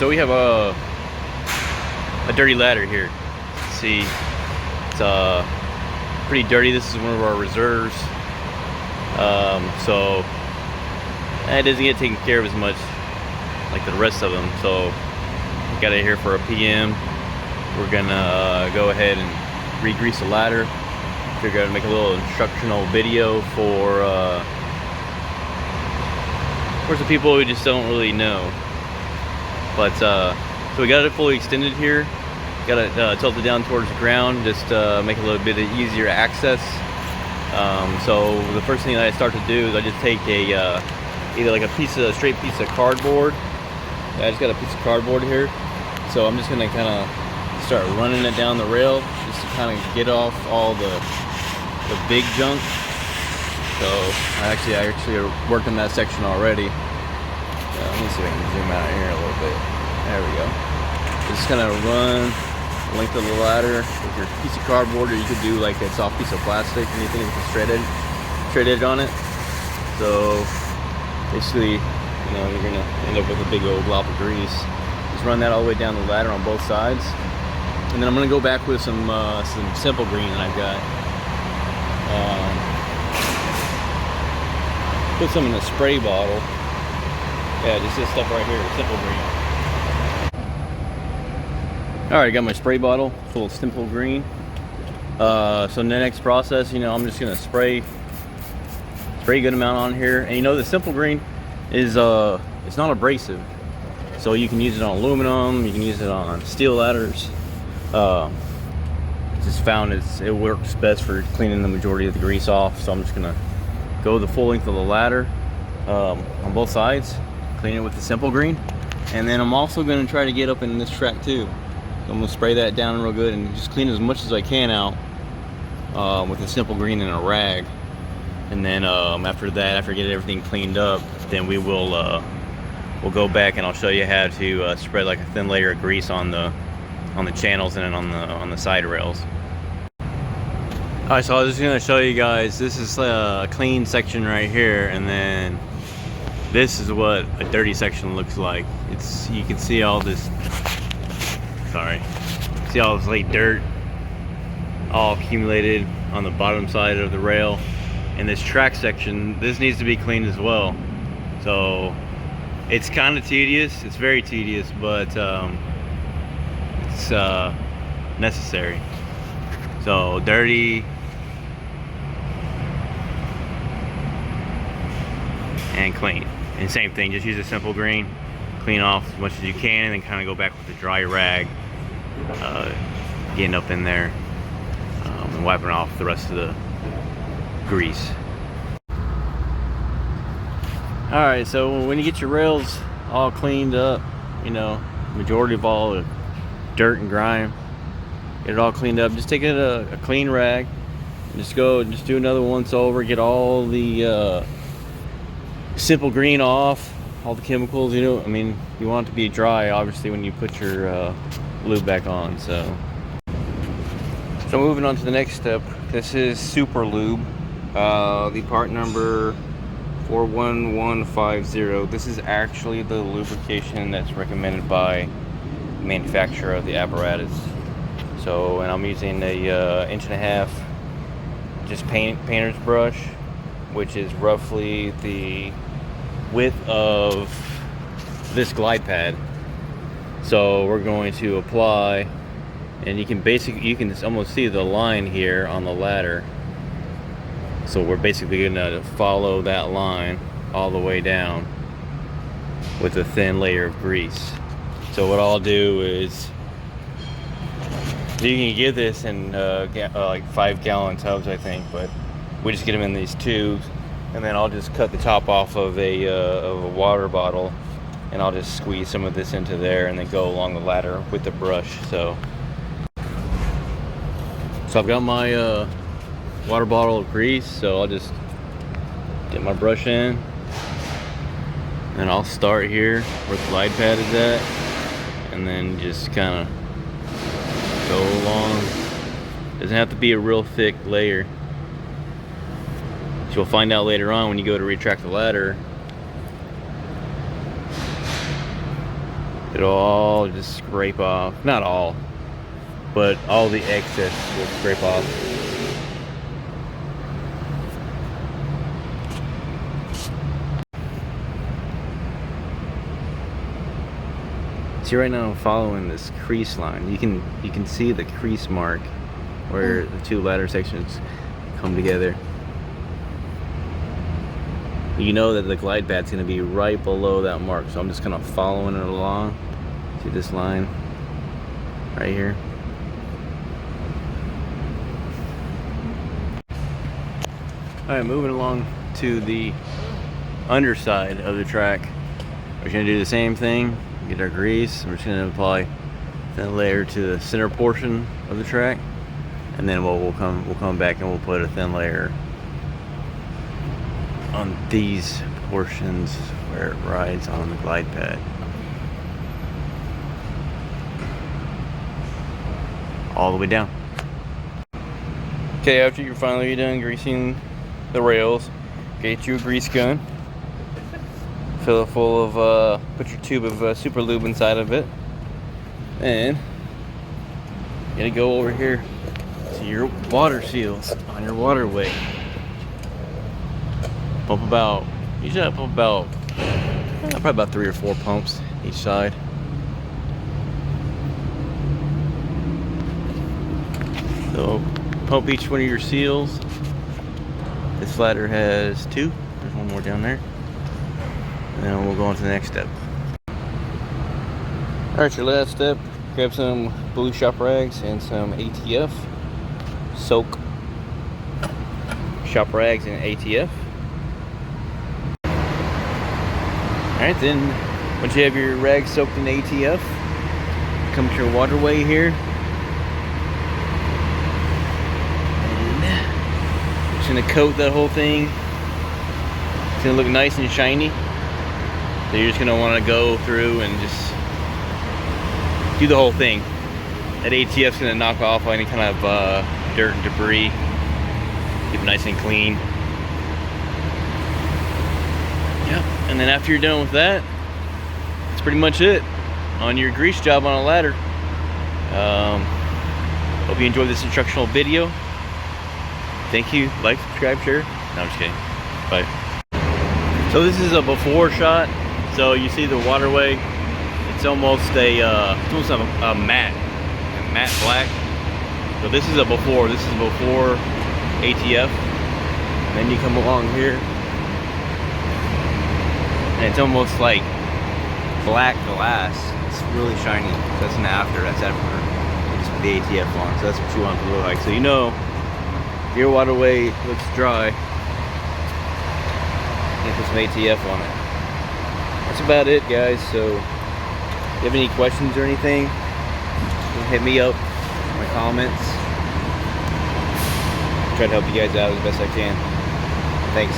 So we have a dirty ladder here. See, it's pretty dirty. This is one of our reserves. So it doesn't get taken care of as much like the rest of them. So we got it here for a PM. We're gonna go ahead and re-grease the ladder. Figure out to make a little instructional video for some people who just don't really know. But so we got it fully extended here. Got it tilted down towards the ground, just make it a little bit easier access. So the first thing that I start to do is I just take a either like a straight piece of cardboard. I just got a piece of cardboard here, so I'm just gonna kind of start running it down the rail, just to kind of get off all the big junk. So I actually worked on that section already. Let me see if I can zoom out here a little bit. There we go. Just kind of run the length of the ladder with your piece of cardboard, or you could do like a soft piece of plastic, anything with a straight edge on it. So basically, you know, you're gonna end up with a big old glob of grease. Just run that all the way down the ladder on both sides, and then I'm gonna go back with some Simple Green that I've got. Put some in a spray bottle. Yeah, just this stuff right here, Simple Green. Alright, got my spray bottle full of Simple Green. So in the next process, you know, I'm just gonna spray a good amount on here. And you know, the Simple Green is it's not abrasive. So you can use it on aluminum, you can use it on steel ladders. Just found it works best for cleaning the majority of the grease off. So I'm just gonna go the full length of the ladder on both sides, clean it with the Simple Green, and then I'm also gonna try to get up in this track too. So I'm gonna spray that down real good and just clean as much as I can out with the Simple Green in a rag. And then after that, after I get everything cleaned up, then we'll go back and I'll show you how to spread like a thin layer of grease on the channels and then on the side rails. Alright, so I was just going to show you guys, this is a clean section right here, and then this is what a dirty section looks like. You can see all this, see all this late dirt all accumulated on the bottom side of the rail. And this track section, this needs to be cleaned as well. So it's kind of tedious, it's very tedious, but it's necessary. So dirty and clean, and same thing, just use a Simple Green, clean off as much as you can, and then kind of go back with the dry rag, getting up in there and wiping off the rest of the grease. Alright, so when you get your rails all cleaned up, you know, majority of all the dirt and grime, get it all cleaned up, just take a clean rag and just do another once over, get all the Simple Green off, all the chemicals, you know. I mean, you want it to be dry obviously when you put your lube back on. So moving on to the next step, this is Super Lube, the part number 41150. This is actually the lubrication that's recommended by the manufacturer of the apparatus. So, and I'm using a 1.5 inch just painter's brush, which is roughly the width of this glide pad. So we're going to apply, and you can almost see the line here on the ladder. So we're basically gonna follow that line all the way down with a thin layer of grease. So what I'll do is, you can get this in like 5-gallon tubs, I think, but we just get them in these tubes, and then I'll just cut the top off of a water bottle, and I'll just squeeze some of this into there and then go along the ladder with the brush. So I've got my water bottle of grease, so I'll just get my brush in, and I'll start here where the glide pad is at, and then just kind of go along. Doesn't have to be a real thick layer. So you'll find out later on when you go to retract the ladder it'll all just scrape off. Not all, but all the excess will scrape off. See, right now I'm following this crease line. You can see the crease mark where the two ladder sections come together. You know that the glide pad's going to be right below that mark, so I'm just kind of following it along. See this line right here? Alright, moving along to the underside of the track. We're going to do the same thing. Get our grease. We're just going to apply thin layer to the center portion of the track, and then we'll come back and we'll put a thin layer on these portions where it rides on the glide pad. All the way down. Okay, after you're finally done greasing the rails, get you a grease gun. Fill it full of, put your tube of super lube inside of it. And you're gonna go over here to your water seals on your waterway. Pump about, usually I pump about, probably about 3 or 4 pumps each side. So pump each one of your seals. This ladder has 2. There's one more down there. And then we'll go on to the next step. Alright, your last step, grab some blue shop rags and some ATF. Soak shop rags and ATF. Alright, then once you have your rags soaked in ATF, come to your waterway here. And just gonna coat that whole thing. It's gonna look nice and shiny. So you're just gonna wanna go through and just do the whole thing. That ATF's gonna knock off any kind of dirt and debris. Keep it nice and clean. Yep, and then after you're done with that, that's pretty much it on your grease job on a ladder. Hope you enjoyed this instructional video. Thank you. Like, subscribe, share. No, I'm just kidding. Bye. So this is a before shot. So you see the waterway. It's almost a matte black. So this is a before. This is before ATF. And then you come along here, and it's almost like black glass. It's really shiny. That's an after. That's after just put the ATF on. So that's what you want it to look like. So you know if your waterway looks dry, you put some ATF on it. That's about it, guys. So if you have any questions or anything, hit me up in my comments. Try to help you guys out as best I can. Thanks.